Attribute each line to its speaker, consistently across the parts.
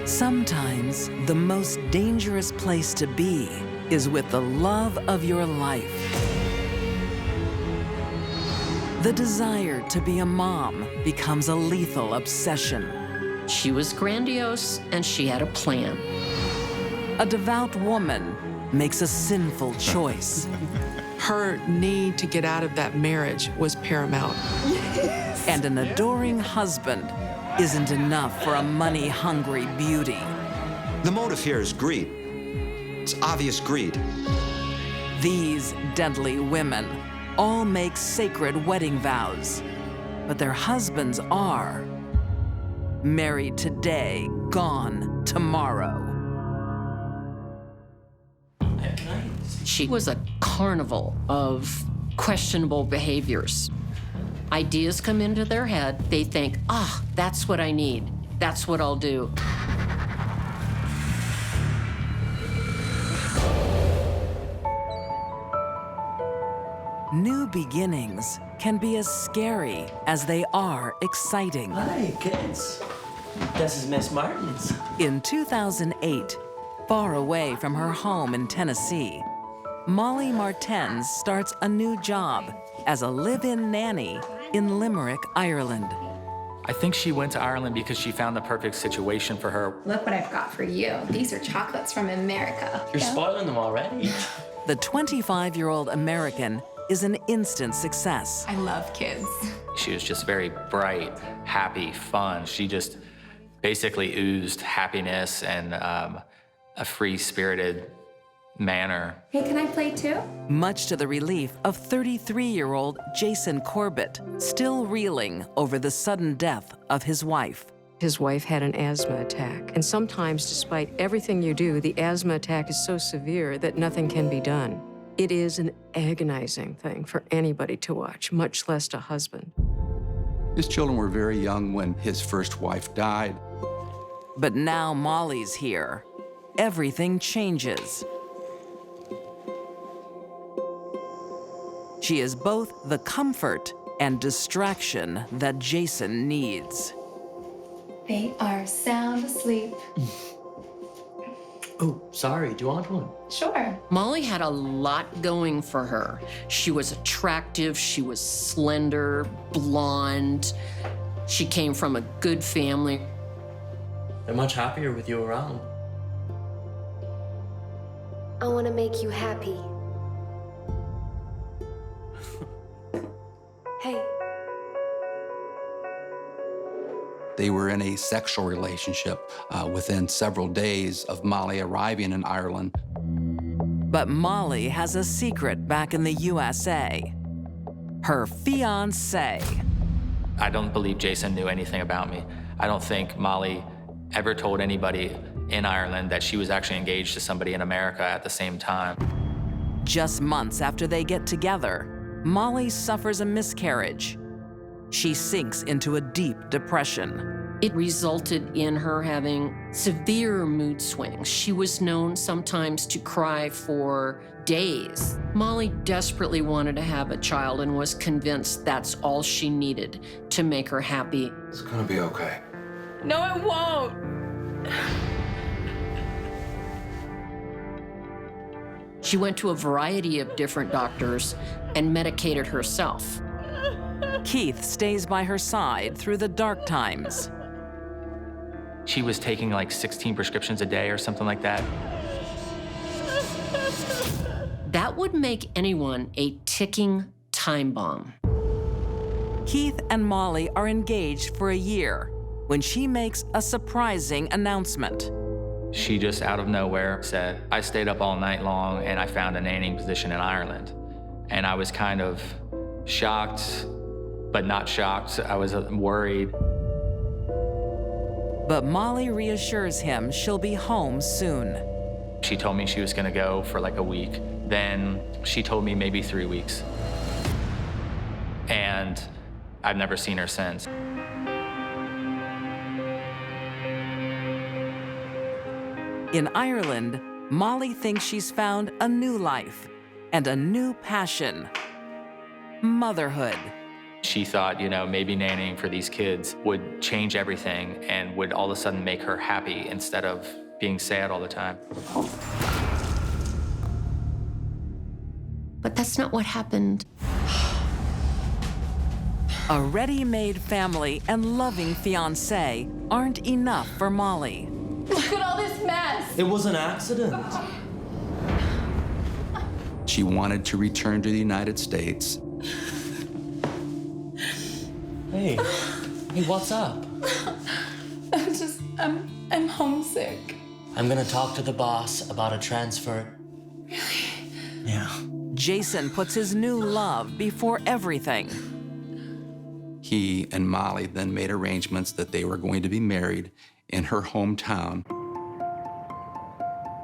Speaker 1: Sometimes the most dangerous place to be is with the love of your life. The desire to be a mom becomes a lethal obsession.
Speaker 2: She was grandiose, and she had a plan.
Speaker 1: A devout woman makes a sinful choice.
Speaker 3: Her need to get out of that marriage was paramount.
Speaker 1: And an adoring husband isn't enough for a money-hungry beauty.
Speaker 4: The motive here is greed. It's obvious greed.
Speaker 1: These deadly women all make sacred wedding vows, but their husbands are married today, gone tomorrow.
Speaker 2: She was a carnival of questionable behaviors. Ideas come into their head. They think, that's what I need. That's what I'll do.
Speaker 1: New beginnings can be as scary as they are exciting.
Speaker 5: Hi, kids. This is Miss Martins.
Speaker 1: In 2008, far away from her home in Tennessee, Molly Martens starts a new job as a live-in nanny in Limerick, Ireland.
Speaker 6: I think she went to Ireland because she found the perfect situation for her.
Speaker 7: Look what I've got for you. These are chocolates from America.
Speaker 5: You're spoiling them already.
Speaker 1: The 25-year-old American is an instant success.
Speaker 7: I love kids.
Speaker 6: She was just very bright, happy, fun. She just basically oozed happiness and a free-spirited manner.
Speaker 7: Hey, can I play too?
Speaker 1: Much to the relief of 33-year-old Jason Corbett, still reeling over the sudden death of his wife.
Speaker 8: His wife had an asthma attack, and sometimes, despite everything you do, the asthma attack is so severe that nothing can be done. It is an agonizing thing for anybody to watch, much less a husband.
Speaker 9: His children were very young when his first wife died.
Speaker 1: But now Molly's here. Everything changes. She is both the comfort and distraction that Jason needs.
Speaker 7: They are sound asleep.
Speaker 5: Oh, sorry, do you want one?
Speaker 7: Sure.
Speaker 2: Molly had a lot going for her. She was attractive, she was slender, blonde. She came from a good family.
Speaker 5: They're much happier with you around.
Speaker 10: I want to make you happy. Hey.
Speaker 9: They were in a sexual relationship within several days of Molly arriving in Ireland.
Speaker 1: But Molly has a secret back in the USA. Her fiancé.
Speaker 6: I don't believe Jason knew anything about me. I don't think Molly ever told anybody in Ireland that she was actually engaged to somebody in America at the same time.
Speaker 1: Just months after they get together, Molly suffers a miscarriage. She sinks into a deep depression.
Speaker 2: It resulted in her having severe mood swings. She was known sometimes to cry for days. Molly desperately wanted to have a child and was convinced that's all she needed to make her happy.
Speaker 11: It's gonna be okay.
Speaker 7: No, it won't.
Speaker 2: She went to a variety of different doctors and medicated herself.
Speaker 1: Keith stays by her side through the dark times.
Speaker 6: She was taking like 16 prescriptions a day or something like that.
Speaker 2: That would make anyone a ticking time bomb.
Speaker 1: Keith and Molly are engaged for a year when she makes a surprising announcement.
Speaker 6: She just out of nowhere said, I stayed up all night long and I found a nannying position in Ireland. And I was kind of shocked, but not shocked. I was worried.
Speaker 1: But Molly reassures him she'll be home soon.
Speaker 6: She told me she was gonna go for like a week. Then she told me maybe 3 weeks. And I've never seen her since.
Speaker 1: In Ireland, Molly thinks she's found a new life and a new passion: motherhood.
Speaker 6: She thought, you know, maybe nannying for these kids would change everything and would all of a sudden make her happy instead of being sad all the time.
Speaker 2: But that's not what happened.
Speaker 1: A ready-made family and loving fiancé aren't enough for Molly.
Speaker 7: Look at all this mess.
Speaker 5: It was an accident.
Speaker 9: She wanted to return to the United States.
Speaker 5: Hey, what's up?
Speaker 7: I'm homesick.
Speaker 5: I'm gonna talk to the boss about a transfer.
Speaker 7: Really?
Speaker 5: Yeah.
Speaker 1: Jason puts his new love before everything.
Speaker 9: He and Molly then made arrangements that they were going to be married in her hometown.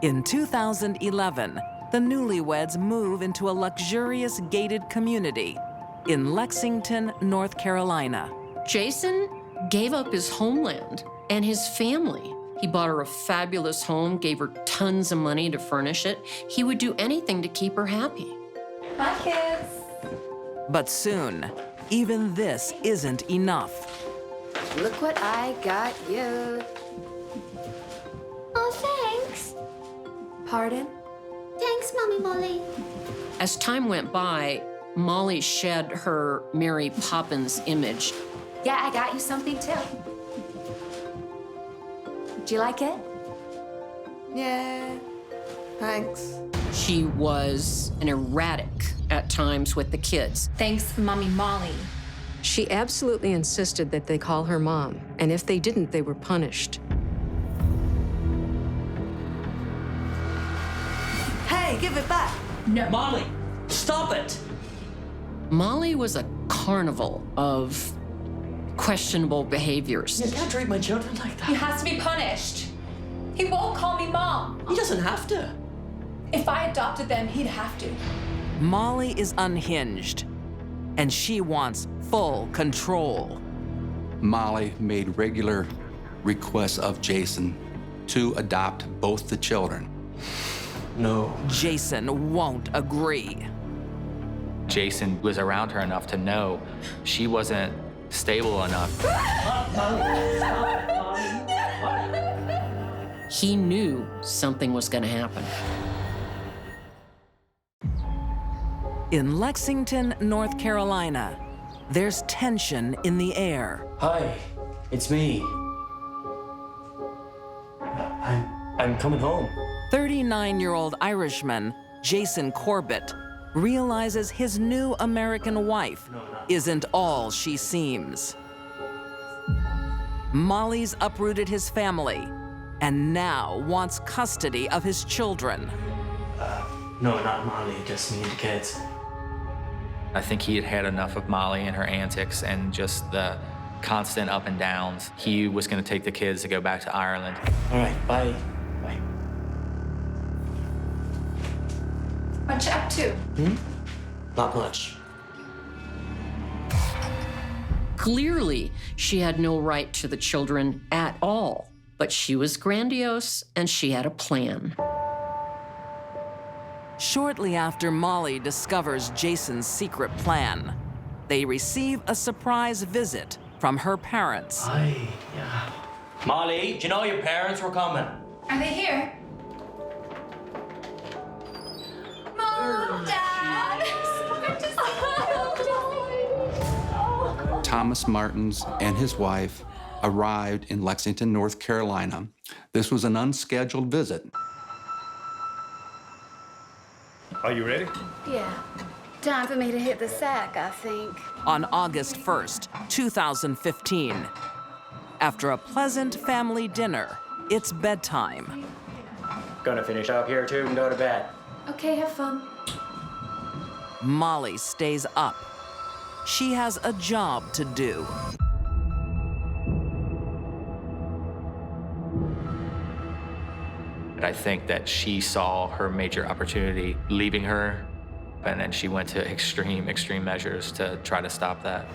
Speaker 1: In 2011, the newlyweds move into a luxurious gated community in Lexington, North Carolina.
Speaker 2: Jason gave up his homeland and his family. He bought her a fabulous home, gave her tons of money to furnish it. He would do anything to keep her happy.
Speaker 7: Bye, kids.
Speaker 1: But soon, even this isn't enough.
Speaker 10: Look what I got you.
Speaker 7: Oh, thanks.
Speaker 10: Pardon?
Speaker 7: Thanks, Mommy Molly.
Speaker 2: As time went by, Molly shed her Mary Poppins image.
Speaker 10: Yeah, I got you something too. Do you like it?
Speaker 3: Yeah, thanks.
Speaker 2: She was an erratic at times with the kids.
Speaker 7: Thanks, Mommy Molly.
Speaker 8: She absolutely insisted that they call her mom, and if they didn't, they were punished.
Speaker 3: Hey, give it back.
Speaker 7: No.
Speaker 5: Molly, stop it!
Speaker 2: Molly was a carnival of questionable behaviors.
Speaker 5: You can't treat my children like
Speaker 7: He
Speaker 5: that.
Speaker 7: has to be punished. He won't call me Mom.
Speaker 5: He doesn't have to.
Speaker 7: If I adopted them, he'd have to.
Speaker 1: Molly is unhinged, and she wants full control.
Speaker 9: Molly made regular requests of Jason to adopt both the children.
Speaker 5: No.
Speaker 1: Jason won't agree.
Speaker 6: Jason was around her enough to know she wasn't stable enough.
Speaker 2: He knew something was going to happen.
Speaker 1: In Lexington, North Carolina, there's tension in the air.
Speaker 5: Hi, it's me. I'm coming home.
Speaker 1: 39-year-old Irishman Jason Corbett realizes his new American wife isn't all she seems. Molly's uprooted his family and now wants custody of his children.
Speaker 5: No, not Molly, just me and the kids.
Speaker 6: I think he had had enough of Molly and her antics and just the constant up and downs. He was going to take the kids to go back to Ireland.
Speaker 5: All right, bye. Bye.
Speaker 7: What you up to?
Speaker 5: Not much.
Speaker 2: Clearly, she had no right to the children at all, but she was grandiose and she had a plan.
Speaker 1: Shortly after Molly discovers Jason's secret plan, they receive a surprise visit from her parents.
Speaker 5: Hi, yeah. Molly, do you know your parents were coming?
Speaker 7: Are they here? Mom, Dad. I'm just
Speaker 9: Thomas Martins and his wife arrived in Lexington, North Carolina. This was an unscheduled visit.
Speaker 11: Are you ready?
Speaker 10: Yeah. Time for me to hit the sack, I think.
Speaker 1: On August 1st, 2015. After a pleasant family dinner, it's bedtime.
Speaker 11: Gonna finish up here too and go to bed.
Speaker 10: Okay, have fun.
Speaker 1: Molly stays up. She has a job to do.
Speaker 6: I think that she saw her major opportunity leaving her, and then she went to extreme measures to try to stop that.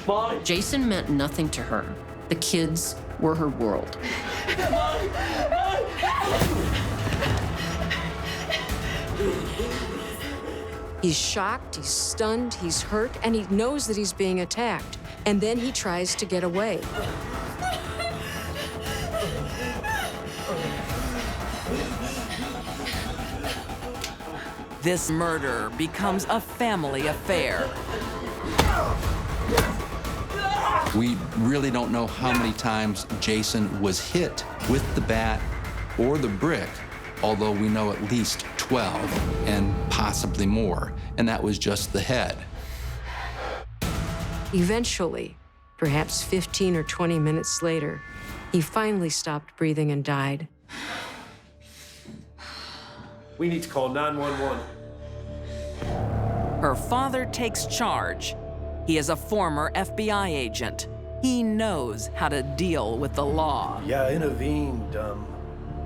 Speaker 5: Molly.
Speaker 2: Jason meant nothing to her. The kids were her world.
Speaker 8: He's shocked, he's stunned, he's hurt, and he knows that he's being attacked. And then he tries to get away.
Speaker 1: This murder becomes a family affair.
Speaker 9: We really don't know how many times Jason was hit with the bat or the brick, although we know at least 12 and possibly more, and that was just the head.
Speaker 8: Eventually, perhaps 15 or 20 minutes later, he finally stopped breathing and died.
Speaker 11: We need to call 911.
Speaker 1: Her father takes charge. He is a former FBI agent. He knows how to deal with the law.
Speaker 12: Yeah, I intervened.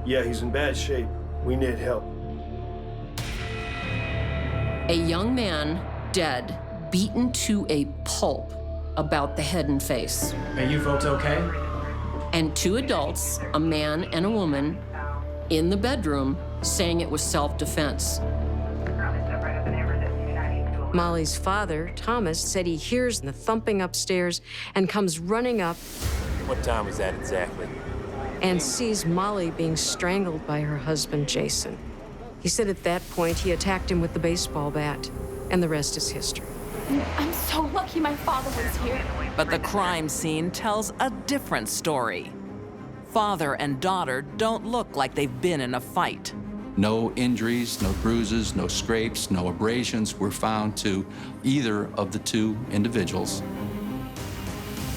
Speaker 12: Yeah, he's in bad shape. We need help.
Speaker 2: A young man dead, beaten to a pulp about the head and face.
Speaker 11: Are you folks okay?
Speaker 2: And two adults, a man and a woman, in the bedroom saying it was self-defense.
Speaker 8: Molly's father, Thomas, said he hears the thumping upstairs and comes running up.
Speaker 13: What time was that exactly?
Speaker 8: And sees Molly being strangled by her husband, Jason. He said at that point he attacked him with the baseball bat, and the rest is history.
Speaker 10: I'm so lucky my father was here.
Speaker 1: But the crime scene tells a different story. Father and daughter don't look like they've been in a fight.
Speaker 9: No injuries, no bruises, no scrapes, no abrasions were found to either of the two individuals.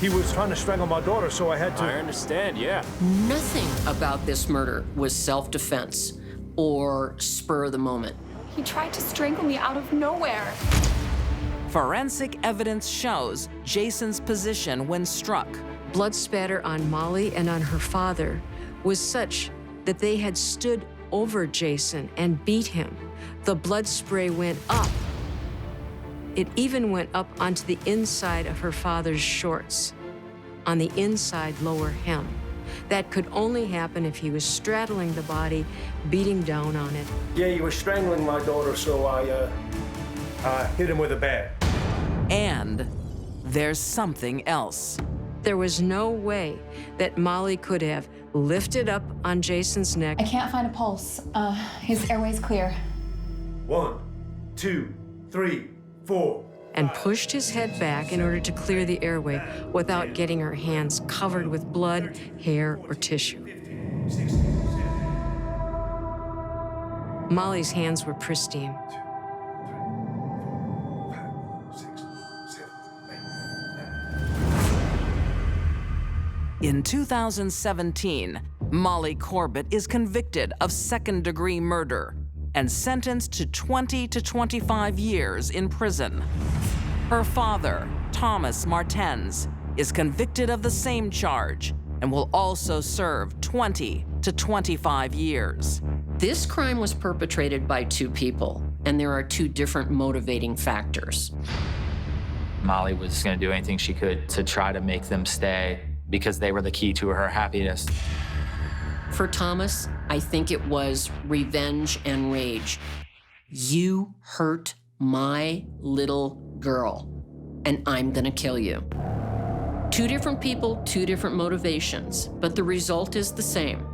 Speaker 12: He was trying to strangle my daughter, so I had to...
Speaker 13: I understand, yeah.
Speaker 2: Nothing about this murder was self-defense or spur of the moment.
Speaker 10: He tried to strangle me out of nowhere.
Speaker 1: Forensic evidence shows Jason's position when struck.
Speaker 8: Blood spatter on Molly and on her father was such that they had stood over Jason and beat him. The blood spray went up. It even went up onto the inside of her father's shorts, on the inside lower hem. That could only happen if he was straddling the body, beating down on it.
Speaker 12: Yeah, he was strangling my daughter, so I hit him with a bat.
Speaker 1: And there's something else.
Speaker 8: There was no way that Molly could have lifted up on Jason's neck.
Speaker 7: I can't find a pulse. His airway's clear.
Speaker 12: 1, 2, 3, 4.
Speaker 8: And pushed his head back in order to clear the airway without getting her hands covered with blood, hair, or tissue. Molly's hands were pristine.
Speaker 1: In 2017, Molly Corbett is convicted of second-degree murder and sentenced to 20 to 25 years in prison. Her father, Thomas Martens, is convicted of the same charge and will also serve 20 to 25 years.
Speaker 2: This crime was perpetrated by two people, and there are two different motivating factors.
Speaker 6: Molly was going to do anything she could to try to make them stay because they were the key to her happiness.
Speaker 2: For Thomas, I think it was revenge and rage. You hurt my little girl, and I'm gonna kill you. Two different people, two different motivations, but the result is the same.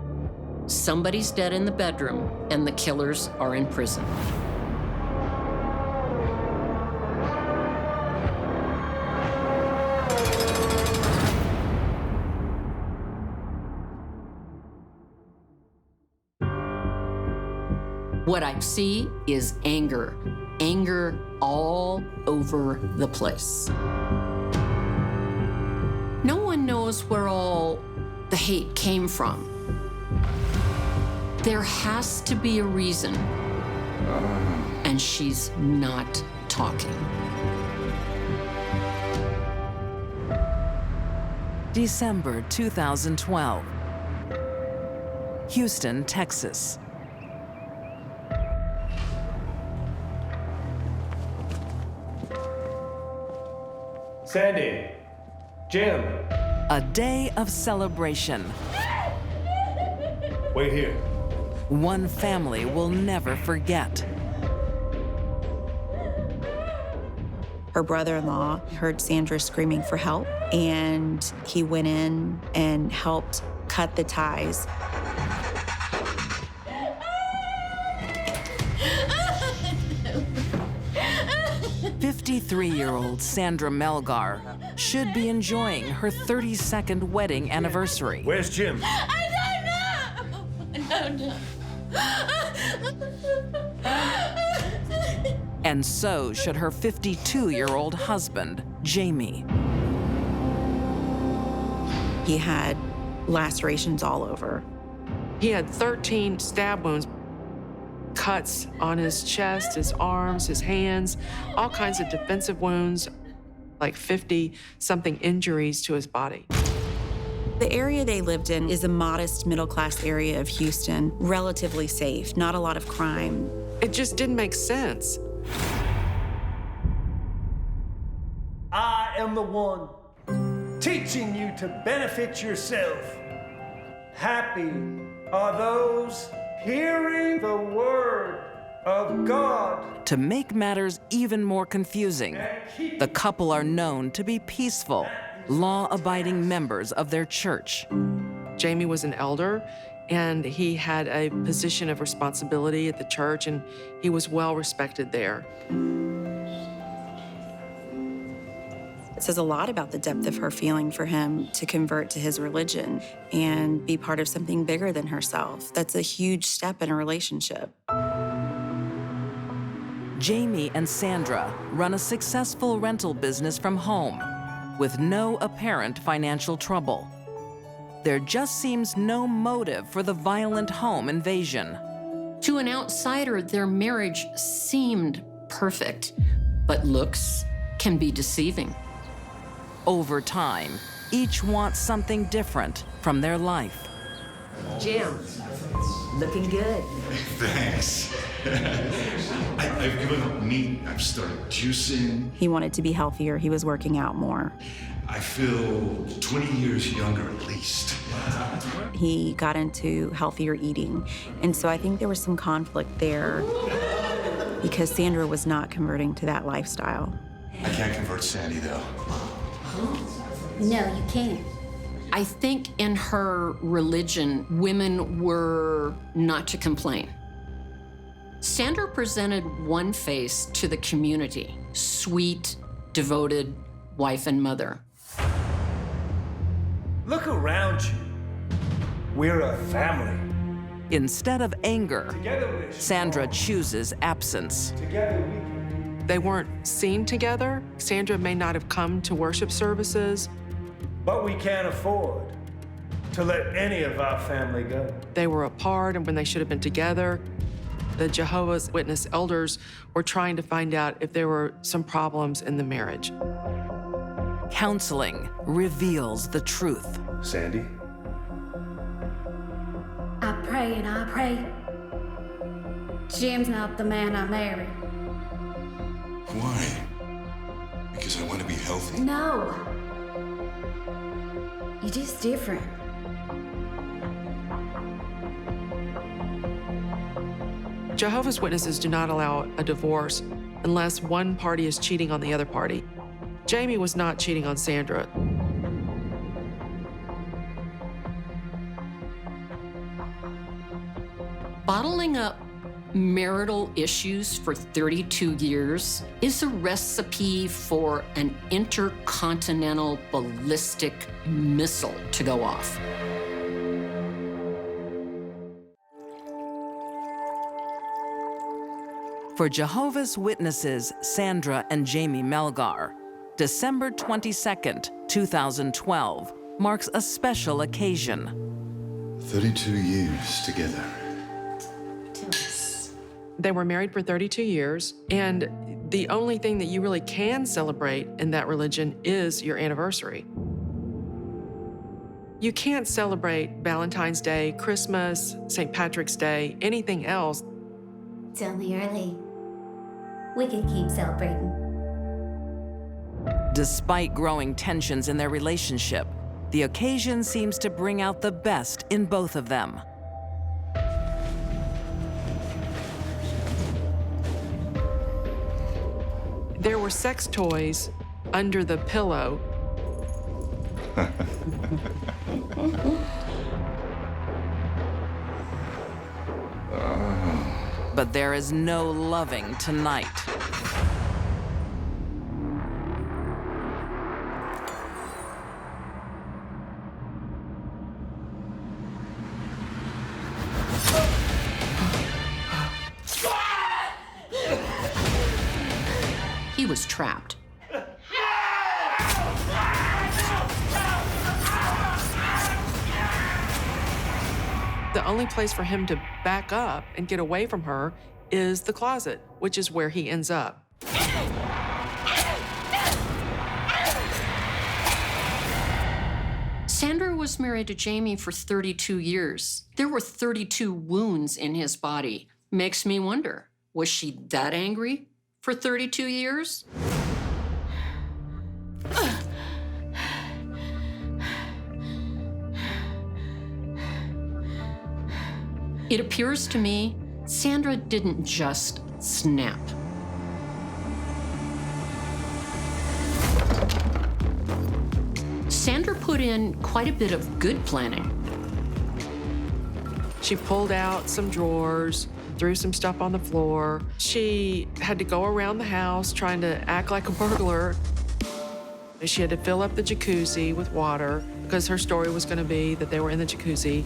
Speaker 2: Somebody's dead in the bedroom, and the killers are in prison. What I see is anger. Anger all over the place. No one knows where all the hate came from. There has to be a reason, and she's not talking.
Speaker 1: December 2012. Houston, Texas.
Speaker 12: Sandy, Jim.
Speaker 1: A day of celebration.
Speaker 12: Wait here.
Speaker 1: One family will never forget.
Speaker 14: Her brother-in-law heard Sandra screaming for help, and he went in and helped cut the ties.
Speaker 1: 53-year-old Sandra Melgar should be enjoying her 32nd wedding anniversary.
Speaker 12: Where's Jim?
Speaker 15: I don't know.
Speaker 1: And so should her 52-year-old husband, Jamie.
Speaker 14: He had lacerations all over.
Speaker 3: He had 13 stab wounds, cuts on his chest, his arms, his hands, all kinds of defensive wounds, like 50-something injuries to his body.
Speaker 14: The area they lived in is a modest middle-class area of Houston, relatively safe, not a lot of crime.
Speaker 3: It just didn't make sense.
Speaker 12: I am the one teaching you to benefit yourself. Happy are those hearing the word of God.
Speaker 1: To make matters even more confusing, the couple are known to be peaceful, law-abiding members of their church.
Speaker 3: Jamie was an elder, and he had a position of responsibility at the church, and he was well respected there.
Speaker 14: It says a lot about the depth of her feeling for him to convert to his religion and be part of something bigger than herself. That's a huge step in a relationship.
Speaker 1: Jamie and Sandra run a successful rental business from home with no apparent financial trouble. There just seems no motive for the violent home invasion.
Speaker 2: To an outsider, their marriage seemed perfect, but looks can be deceiving.
Speaker 1: Over time, each wants something different from their life.
Speaker 16: Jim, looking good.
Speaker 17: Thanks. I've given up meat. I've started juicing.
Speaker 14: He wanted to be healthier. He was working out more.
Speaker 17: I feel 20 years younger at least.
Speaker 14: He got into healthier eating. And so I think there was some conflict there because Sandra was not converting to that lifestyle.
Speaker 17: I can't convert Sandy, though.
Speaker 7: No, you can't.
Speaker 2: I think in her religion, women were not to complain. Sandra presented one face to the community, sweet, devoted wife and mother.
Speaker 12: Look around you. We're a family.
Speaker 1: Instead of anger, Sandra chooses absence.
Speaker 12: Together we can.
Speaker 3: They weren't seen together. Sandra may not have come to worship services.
Speaker 12: But we can't afford to let any of our family go.
Speaker 3: They were apart, and when they should have been together, the Jehovah's Witness elders were trying to find out if there were some problems in the marriage.
Speaker 1: Counseling reveals the truth.
Speaker 12: Sandy?
Speaker 10: I pray and I pray. Jim's not the man I married.
Speaker 17: Why? Because I want to be healthy?
Speaker 10: No. You're just different.
Speaker 3: Jehovah's Witnesses do not allow a divorce unless one party is cheating on the other party. Jamie was not cheating on Sandra.
Speaker 2: Bottling up marital issues for 32 years is a recipe for an intercontinental ballistic missile to go off.
Speaker 1: For Jehovah's Witnesses Sandra and Jamie Melgar, December 22nd, 2012 marks a special occasion.
Speaker 17: 32 years together.
Speaker 3: They were married for 32 years, and the only thing that you really can celebrate in that religion is your anniversary. You can't celebrate Valentine's Day, Christmas, St. Patrick's Day, anything else.
Speaker 7: It's only early. We could keep celebrating.
Speaker 1: Despite growing tensions in their relationship, the occasion seems to bring out the best in both of them.
Speaker 3: There were sex toys under the pillow.
Speaker 1: But there is no loving tonight.
Speaker 2: He was trapped.
Speaker 3: The only place for him to back up and get away from her is the closet, which is where he ends up.
Speaker 2: Sandra was married to Jamie for 32 years. There were 32 wounds in his body. Makes me wonder, was she that angry for 32 years? It appears to me Sandra didn't just snap. Sandra put in quite a bit of good planning.
Speaker 3: She pulled out some drawers, threw some stuff on the floor. She had to go around the house trying to act like a burglar. She had to fill up the jacuzzi with water because her story was going to be that they were in the jacuzzi.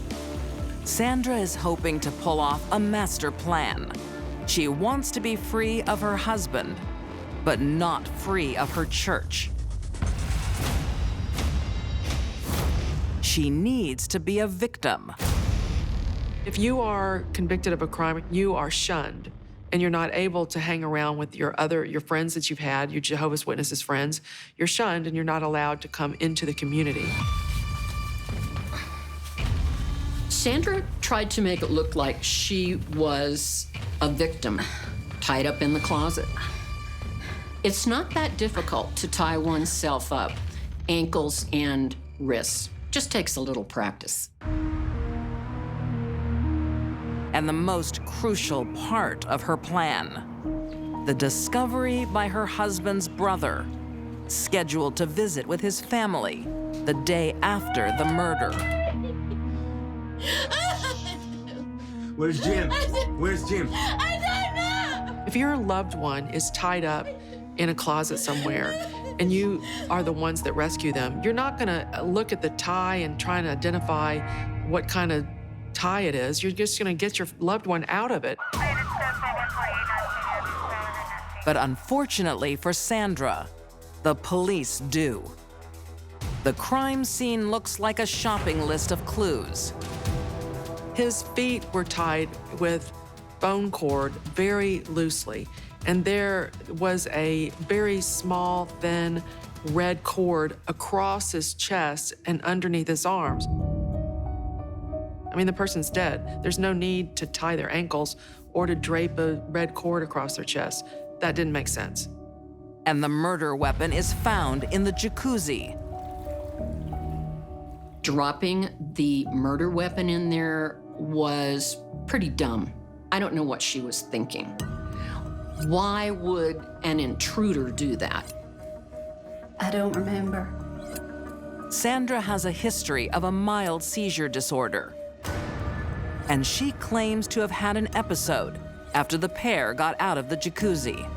Speaker 1: Sandra is hoping to pull off a master plan. She wants to be free of her husband, but not free of her church. She needs to be a victim.
Speaker 3: If you are convicted of a crime, you are shunned, and you're not able to hang around with your friends that you've had, your Jehovah's Witnesses friends. You're shunned, and you're not allowed to come into the community.
Speaker 2: Sandra tried to make it look like she was a victim, tied up in the closet. It's not that difficult to tie oneself up, ankles and wrists. Just takes a little practice.
Speaker 1: And the most crucial part of her plan, the discovery by her husband's brother, scheduled to visit with his family the day after the murder.
Speaker 11: Where's Jim? Where's Jim?
Speaker 15: I don't know!
Speaker 3: If your loved one is tied up in a closet somewhere and you are the ones that rescue them, you're not gonna look at the tie and try to identify what kind of tie it is. You're just gonna get your loved one out of it.
Speaker 1: But unfortunately for Sandra, the police do. The crime scene looks like a shopping list of clues.
Speaker 3: His feet were tied with bone cord very loosely, and there was a very small, thin, red cord across his chest and underneath his arms. I mean, the person's dead. There's no need to tie their ankles or to drape a red cord across their chest. That didn't make sense.
Speaker 1: And the murder weapon is found in the jacuzzi.
Speaker 2: Dropping the murder weapon in there was pretty dumb. I don't know what she was thinking. Why would an intruder do that?
Speaker 10: I don't remember.
Speaker 1: Sandra has a history of a mild seizure disorder, and she claims to have had an episode after the pair got out of the jacuzzi.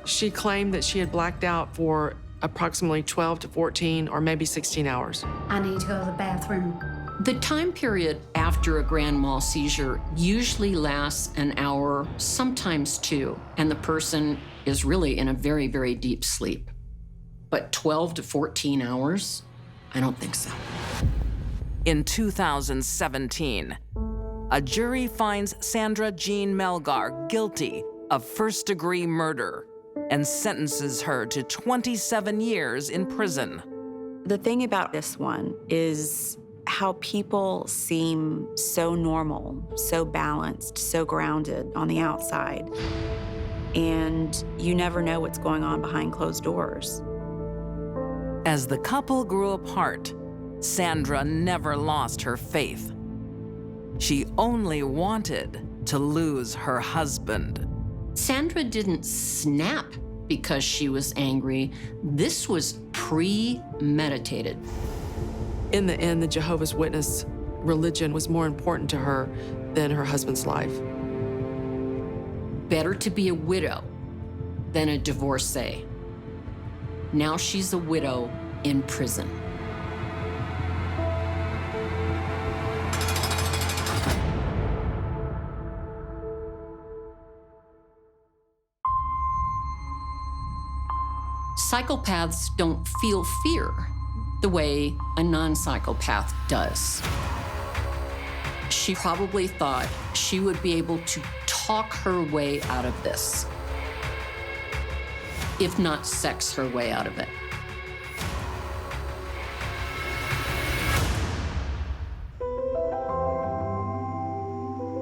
Speaker 3: She claimed that she had blacked out for approximately 12 to 14 or maybe 16 hours.
Speaker 10: I need to go to the bathroom.
Speaker 2: The time period after a grand mal seizure usually lasts an hour, sometimes two, and the person is really in a very, very deep sleep. But 12 to 14 hours? I don't think so.
Speaker 1: In 2017, a jury finds Sandra Jean Melgar guilty of first-degree murder and sentences her to 27 years in prison.
Speaker 14: The thing about this one is how people seem so normal, so balanced, so grounded on the outside. And you never know what's going on behind closed doors.
Speaker 1: As the couple grew apart, Sandra never lost her faith. She only wanted to lose her husband.
Speaker 2: Sandra didn't snap because she was angry. This was premeditated.
Speaker 3: In the end, the Jehovah's Witness religion was more important to her than her husband's life.
Speaker 2: Better to be a widow than a divorcee. Now she's a widow in prison. Psychopaths don't feel fear the way a non-psychopath does. She probably thought she would be able to talk her way out of this, if not sex her way out of it.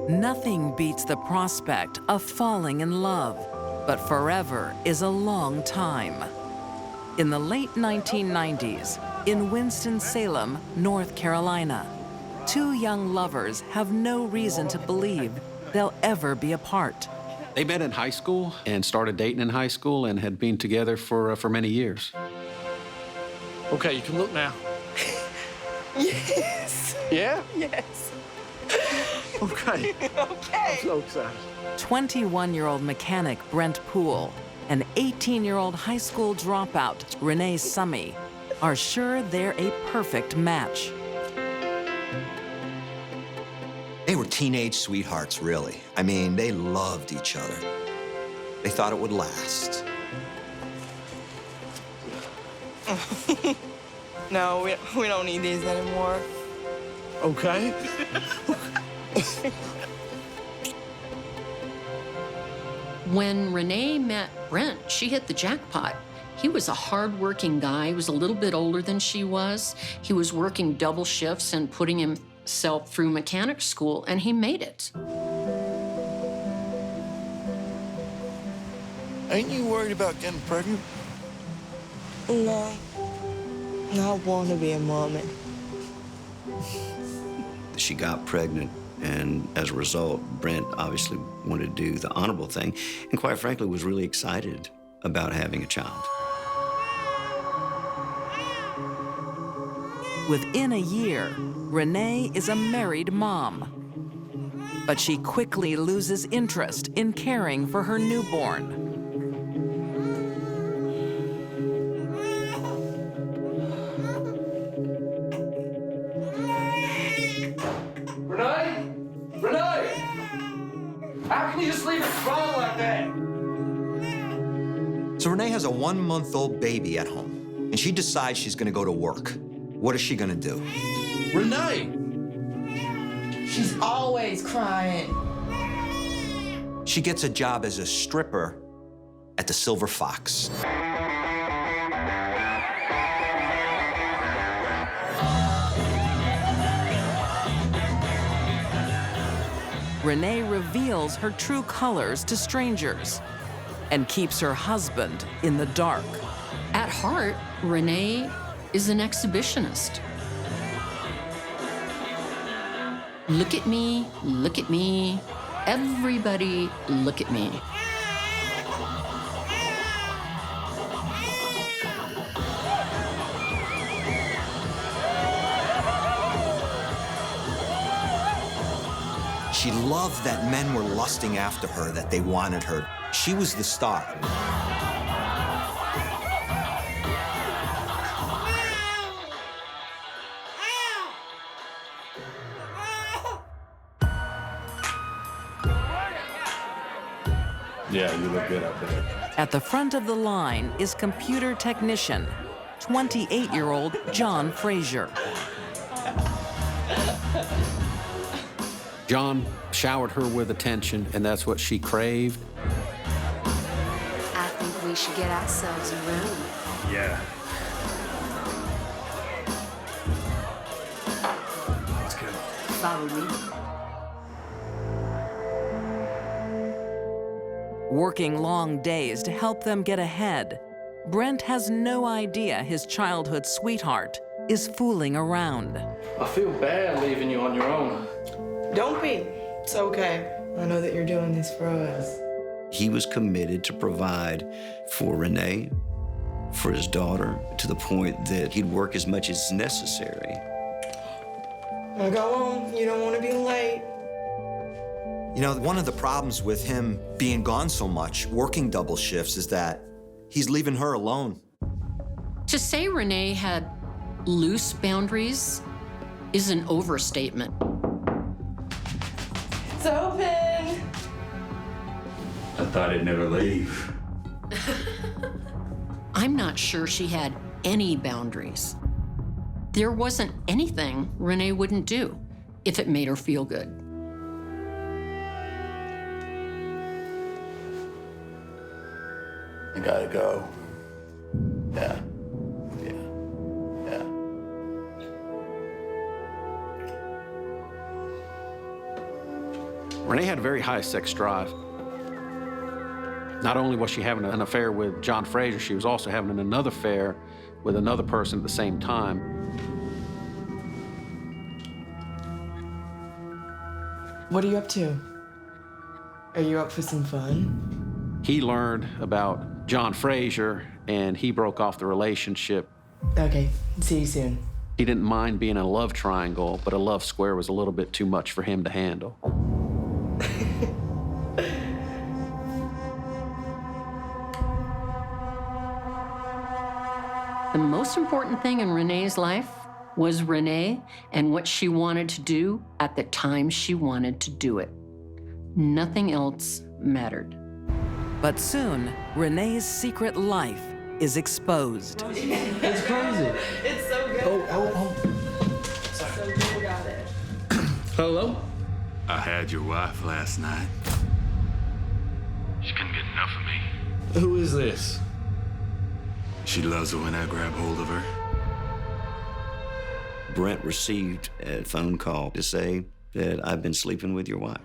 Speaker 1: Nothing beats the prospect of falling in love, but forever is a long time. In the late 1990s, in Winston-Salem, North Carolina, two young lovers have no reason to believe they'll ever be apart.
Speaker 9: They met in high school and started dating in high school and had been together for many years.
Speaker 12: Okay, you can look now.
Speaker 15: Yes.
Speaker 12: Yeah?
Speaker 15: Yes.
Speaker 12: Okay.
Speaker 15: Okay.
Speaker 12: I'm so excited.
Speaker 1: 21-year-old mechanic Brent Poole and 18-year-old high school dropout Renee Summey are sure they're a perfect match.
Speaker 4: They were teenage sweethearts, really. I mean, they loved each other. They thought it would last.
Speaker 15: No, we don't need these anymore.
Speaker 12: Okay.
Speaker 2: When Renee met Brent, she hit the jackpot. He was a hard-working guy. He was a little bit older than she was. He was working double shifts and putting himself through mechanic school, and he made it.
Speaker 18: Ain't you worried about getting pregnant?
Speaker 15: No. I want to be a mommy.
Speaker 4: She got pregnant, and as a result, Brent obviously wanted to do the honorable thing, and quite frankly, was really excited about having a child.
Speaker 1: Within a year, Renee is a married mom. But she quickly loses interest in caring for her newborn.
Speaker 12: Renee? Renee! How can you just leave it crying like that?
Speaker 4: So Renee has a 1-month-old baby at home, and she decides she's gonna go to work. What is she gonna do?
Speaker 12: Renee!
Speaker 15: She's always crying.
Speaker 4: She gets a job as a stripper at the Silver Fox.
Speaker 1: Renee reveals her true colors to strangers and keeps her husband in the dark.
Speaker 2: At heart, Renee is an exhibitionist. Look at me, look at me. Everybody, look at me.
Speaker 4: She loved that men were lusting after her, that they wanted her. She was the star.
Speaker 12: Yeah, you look good out there.
Speaker 1: At the front of the line is computer technician, 28-year-old John Frazier.
Speaker 9: John showered her with attention, and that's what she craved.
Speaker 19: I think we should get ourselves a room.
Speaker 12: Yeah. Let's go.
Speaker 19: Follow me.
Speaker 1: Working long days to help them get ahead, Brent has no idea his childhood sweetheart is fooling around.
Speaker 12: I feel bad leaving you on your own.
Speaker 15: Don't be. It's okay. I know that you're doing this for us.
Speaker 4: He was committed to provide for Renee, for his daughter, to the point that he'd work as much as necessary.
Speaker 15: Now go on. You don't want to be late.
Speaker 20: You know, one of the problems with him being gone so much, working double shifts, is that he's leaving her alone.
Speaker 2: To say Renee had loose boundaries is an overstatement.
Speaker 15: It's open.
Speaker 17: I thought it'd never leave.
Speaker 2: I'm not sure she had any boundaries. There wasn't anything Renee wouldn't do if it made her feel good.
Speaker 18: I gotta go. Yeah.
Speaker 21: Renee had a very high sex drive. Not only was she having an affair with John Fraser, she was also having another affair with another person at the same time.
Speaker 15: What are you up to? Are you up for some fun?
Speaker 21: He learned about John Fraser, and he broke off the relationship.
Speaker 15: Okay, see you soon.
Speaker 21: He didn't mind being in a love triangle, but a love square was a little bit too much for him to handle.
Speaker 2: The most important thing in Renee's life was Renee and what she wanted to do at the time she wanted to do it. Nothing else mattered.
Speaker 1: But soon, Renee's secret life is exposed.
Speaker 11: It's crazy.
Speaker 15: It's so good.
Speaker 11: Oh.
Speaker 15: Sorry. So good, got it.
Speaker 11: Hello?
Speaker 17: I had your wife last night. She couldn't get enough of me.
Speaker 11: Who is this?
Speaker 17: She loves it when I grab hold of her.
Speaker 4: Brent received a phone call to say that I've been sleeping with your wife.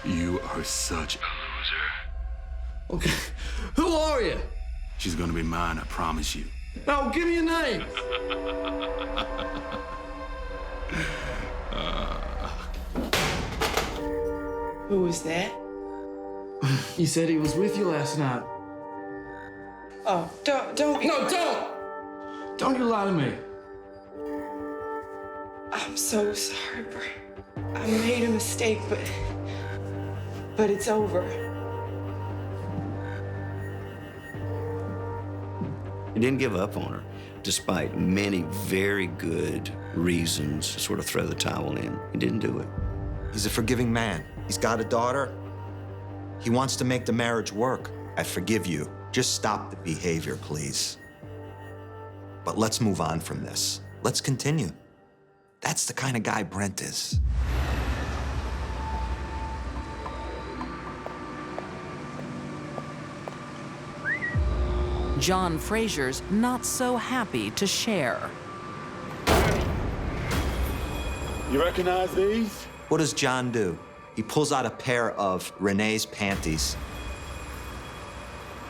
Speaker 17: You are such a loser.
Speaker 11: Okay. Who are you?
Speaker 17: She's gonna be mine, I promise you.
Speaker 11: No, give me a name.
Speaker 15: Who was that?
Speaker 11: He said he was with you last night.
Speaker 15: Oh, don't.
Speaker 11: No, don't! Don't you lie to me.
Speaker 15: I'm so sorry, bro. I made a mistake, but it's over.
Speaker 4: He didn't give up on her, despite many very good reasons to sort of throw the towel in. He didn't do it.
Speaker 20: He's a forgiving man. He's got a daughter. He wants to make the marriage work. I forgive you. Just stop the behavior, please. But let's move on from this. Let's continue. That's the kind of guy Brent is.
Speaker 1: John Fraser's not so happy to share.
Speaker 18: You recognize these?
Speaker 20: What does John do? He pulls out a pair of Renee's panties.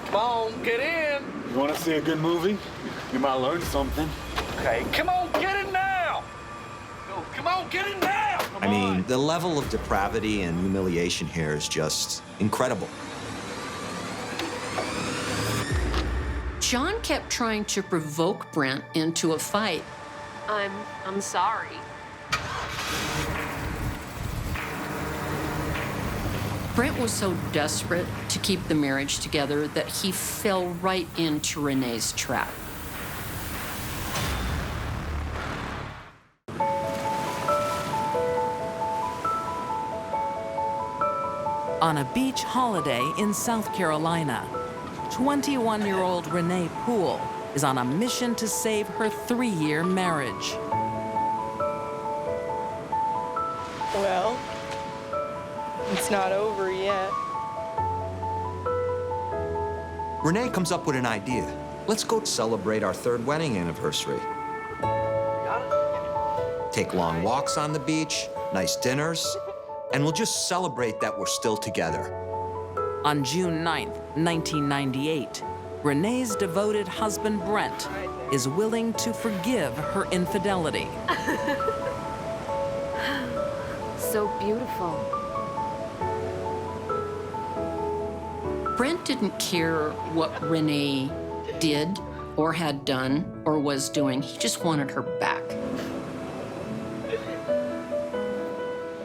Speaker 18: Come on, get in. You want to see a good movie? You might learn something. Okay, come on, get in now. Go, come on, get in now.
Speaker 20: I mean, the level of depravity and humiliation here is just incredible.
Speaker 2: John kept trying to provoke Brent into a fight.
Speaker 22: I'm sorry.
Speaker 2: Brent was so desperate to keep the marriage together that he fell right into Renee's trap.
Speaker 1: On a beach holiday in South Carolina, 21-year-old Renee Poole is on a mission to save her 3-year marriage.
Speaker 15: Well, it's not over yet.
Speaker 20: Renee comes up with an idea. Let's go celebrate our 3rd wedding anniversary. Take long walks on the beach, nice dinners, and we'll just celebrate that we're still together.
Speaker 1: On June 9th, 1998, Renee's devoted husband, Brent, is willing to forgive her infidelity.
Speaker 22: So beautiful.
Speaker 2: Brent didn't care what Renee did or had done or was doing. He just wanted her back.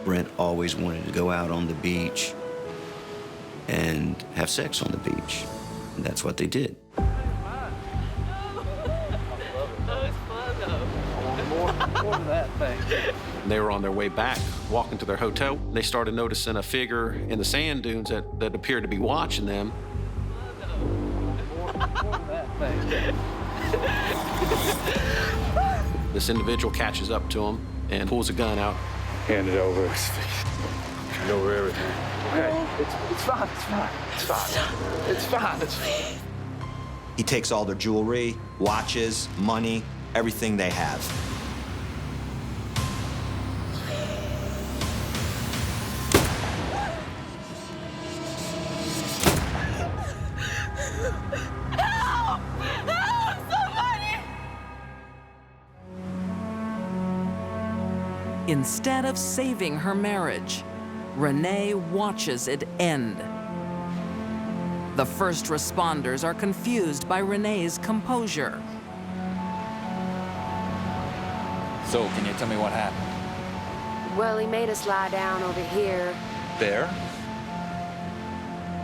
Speaker 4: Brent always wanted to go out on the beach and have sex on the beach. And that's what they did.
Speaker 21: They were on their way back, walking to their hotel. They started noticing a figure in the sand dunes that appeared to be watching them. This individual catches up to him and pulls a gun out.
Speaker 18: Hand it over. Hand over everything. Okay, it's fine, it's fine, it's fine. It's fine, it's fine.
Speaker 20: He takes all their jewelry, watches, money, everything they have.
Speaker 1: Instead of saving her marriage, Renee watches it end. The first responders are confused by Renee's composure.
Speaker 6: So, can you tell me what happened?
Speaker 19: Well, he made us lie down over here.
Speaker 6: There?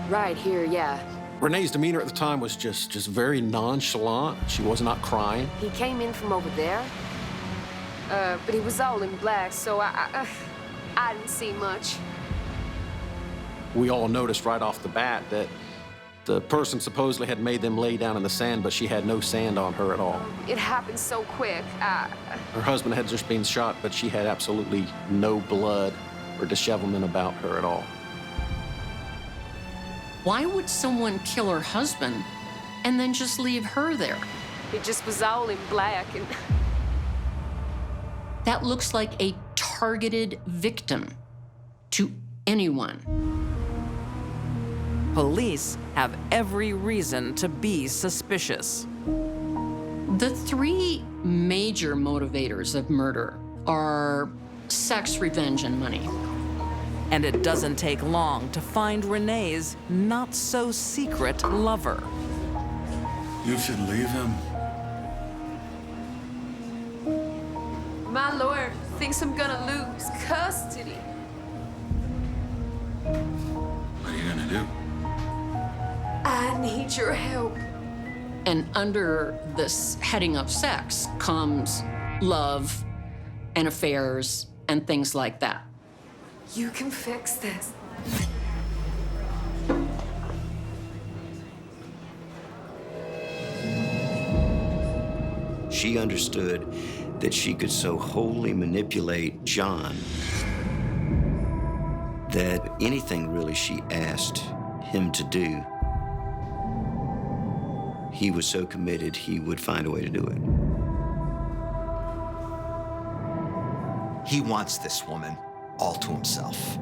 Speaker 19: Right here, yeah.
Speaker 21: Renee's demeanor at the time was just very nonchalant. She was not crying.
Speaker 19: He came in from over there. But he was all in black, so I didn't see much.
Speaker 21: We all noticed right off the bat that the person supposedly had made them lay down in the sand, but she had no sand on her at all.
Speaker 19: It happened so quick.
Speaker 21: Her husband had just been shot, but she had absolutely no blood or dishevelment about her at all.
Speaker 2: Why would someone kill her husband and then just leave her there?
Speaker 19: He just was all in black and...
Speaker 2: That looks like a targeted victim to anyone.
Speaker 1: Police have every reason to be suspicious.
Speaker 2: The three major motivators of murder are sex, revenge, and money.
Speaker 1: And it doesn't take long to find Renee's not-so-secret lover.
Speaker 17: You should leave him.
Speaker 10: My lawyer thinks I'm gonna lose custody.
Speaker 17: What are you gonna do?
Speaker 10: I need your help.
Speaker 2: And under this heading of sex comes love and affairs and things like that.
Speaker 10: You can fix this.
Speaker 4: She understood that she could so wholly manipulate John that anything really she asked him to do, he was so committed he would find a way to do it.
Speaker 20: He wants this woman all to himself.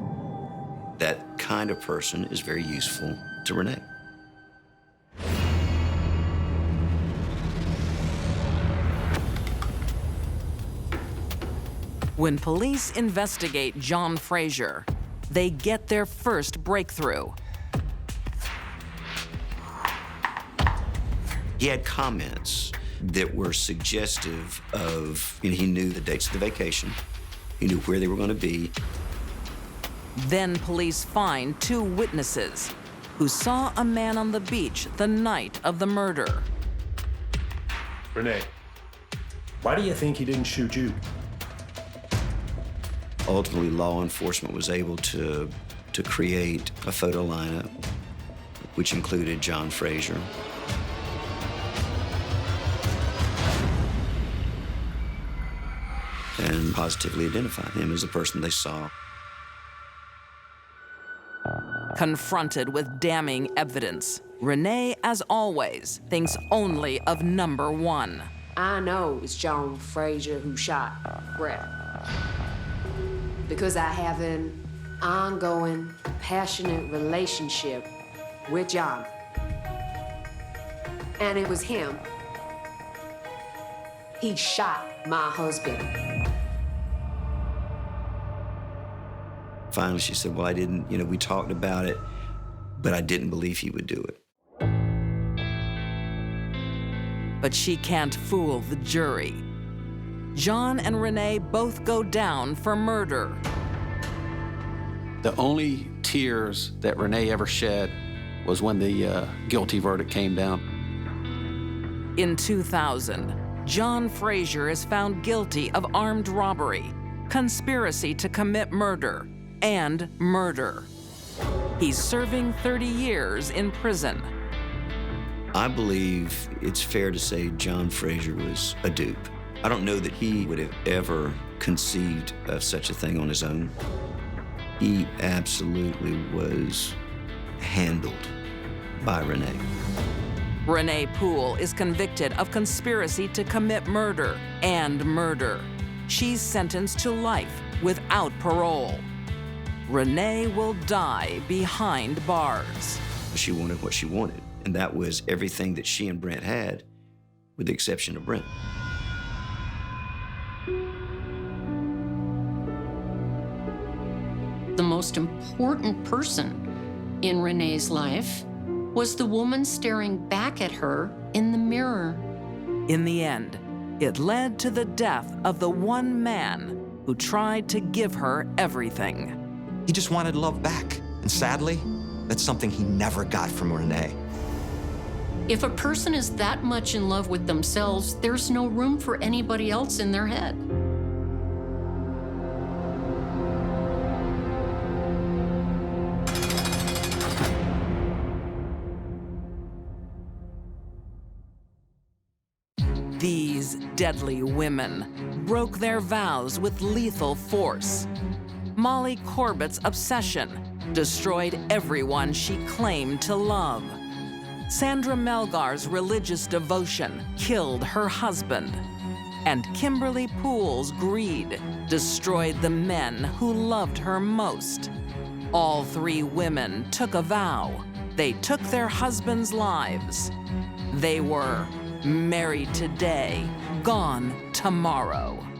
Speaker 4: That kind of person is very useful to Renee.
Speaker 1: When police investigate John Fraser, they get their first breakthrough.
Speaker 4: He had comments that were suggestive of, he knew the dates of the vacation, he knew where they were going to be.
Speaker 1: Then police find two witnesses who saw a man on the beach the night of the murder.
Speaker 12: Renee, why do you think he didn't shoot you?
Speaker 4: Ultimately, law enforcement was able to create a photo lineup, which included John Fraser. And positively identified him as the person they saw.
Speaker 1: Confronted with damning evidence, Renee, as always, thinks only of number one.
Speaker 19: I know it's John Fraser who shot Brett. Because I have an ongoing, passionate relationship with John. And it was him. He shot my husband.
Speaker 4: Finally, she said, well, I didn't, we talked about it, but I didn't believe he would do it.
Speaker 1: But she can't fool the jury. John and Renee both go down for murder.
Speaker 21: The only tears that Renee ever shed was when the guilty verdict came down.
Speaker 1: In 2000, John Frazier is found guilty of armed robbery, conspiracy to commit murder, and murder. He's serving 30 years in prison.
Speaker 4: I believe it's fair to say John Frazier was a dupe. I don't know that he would have ever conceived of such a thing on his own. He absolutely was handled by Renee.
Speaker 1: Renee Poole is convicted of conspiracy to commit murder and murder. She's sentenced to life without parole. Renee will die behind bars.
Speaker 4: She wanted what she wanted, and that was everything that she and Brent had, with the exception of Brent.
Speaker 2: The most important person in Renee's life was the woman staring back at her in the mirror.
Speaker 1: In the end, it led to the death of the one man who tried to give her everything.
Speaker 20: He just wanted love back, and sadly, that's something he never got from Renee.
Speaker 2: If a person is that much in love with themselves, there's no room for anybody else in their head.
Speaker 1: These deadly women broke their vows with lethal force. Molly Corbett's obsession destroyed everyone she claimed to love. Sandra Melgar's religious devotion killed her husband. And Kimberly Poole's greed destroyed the men who loved her most. All three women took a vow. They took their husbands' lives. They were married today, gone tomorrow.